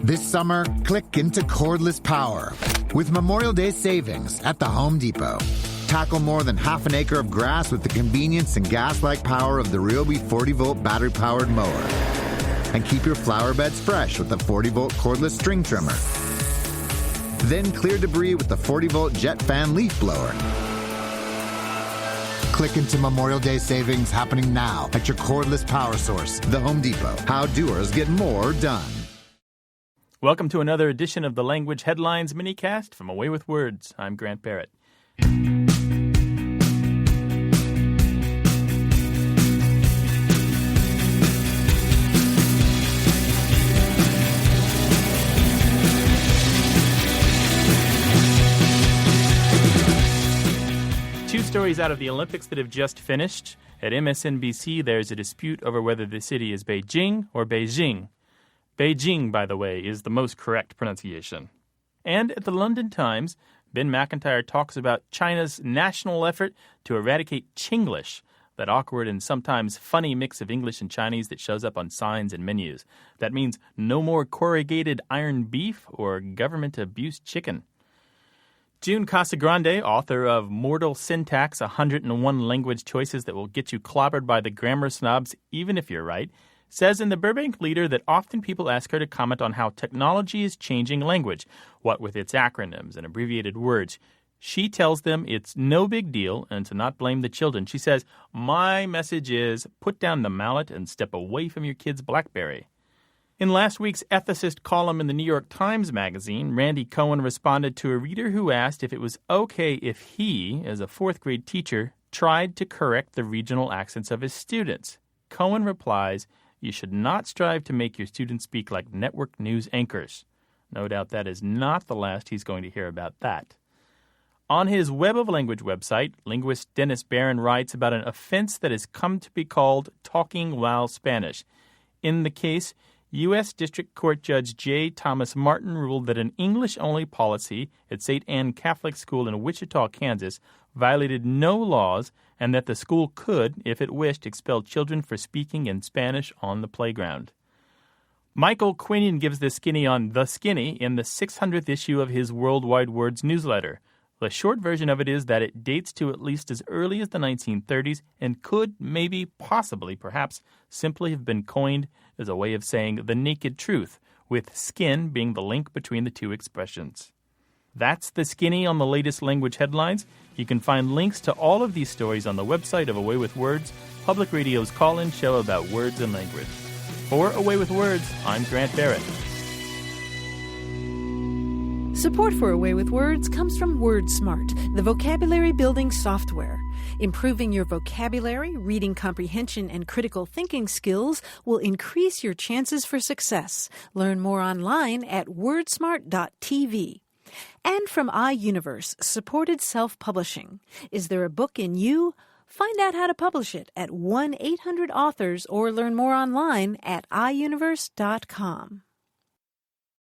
This summer, click into cordless power with Memorial Day savings at the Home Depot. Tackle more than half an acre of grass with the convenience and gas-like power of the Ryobi 40-volt battery-powered mower. And keep your flower beds fresh with the 40-volt cordless string trimmer. Then clear debris with the 40-volt jet fan leaf blower. Click into Memorial Day savings happening now at your cordless power source, the Home Depot. How doers get more done. Welcome to another edition of the Language Headlines Minicast from Away with Words. I'm Grant Barrett. Two stories out of the Olympics that have just finished. At MSNBC, there's a dispute over whether the city is Beijing or Beijing. Beijing, by the way, is the most correct pronunciation. And at the London Times, Ben McIntyre talks about China's national effort to eradicate Chinglish, that awkward and sometimes funny mix of English and Chinese that shows up on signs and menus. That means no more corrugated iron beef or government abuse chicken. June Casagrande, author of Mortal Syntax, 101 Language Choices That Will Get You Clobbered by the Grammar Snobs, Even If You're Right, says in the Burbank Leader that often people ask her to comment on how technology is changing language, what with its acronyms and abbreviated words. She tells them it's no big deal and to not blame the children. She says, "My message is put down the mallet and step away from your kid's BlackBerry." In last week's ethicist column in the New York Times Magazine, Randy Cohen responded to a reader who asked if it was okay if he, as a fourth-grade teacher, tried to correct the regional accents of his students. Cohen replies, "You should not strive to make your students speak like network news anchors." No doubt that is not the last he's going to hear about that. On his Web of Language website, linguist Dennis Barron writes about an offense that has come to be called talking while Spanish. In the case, U.S. District Court Judge J. Thomas Martin ruled that an English-only policy at St. Anne Catholic School in Wichita, Kansas, violated no laws and that the school could, if it wished, expel children for speaking in Spanish on the playground. Michael Quinion gives the skinny on The Skinny in the 600th issue of his Worldwide Words newsletter. The short version of it is that it dates to at least as early as the 1930s and could, maybe, possibly, perhaps, simply have been coined as a way of saying the naked truth, with skin being the link between the two expressions. That's The Skinny on the latest language headlines. You can find links to all of these stories on the website of Away with Words, Public Radio's call-in show about words and language. For Away with Words, I'm Grant Barrett. Support for Away with Words comes from WordSmart, the vocabulary building software. Improving your vocabulary, reading comprehension, and critical thinking skills will increase your chances for success. Learn more online at wordsmart.tv. And from iUniverse, supported self-publishing. Is there a book in you? Find out how to publish it at 1-800-AUTHORS or learn more online at iUniverse.com.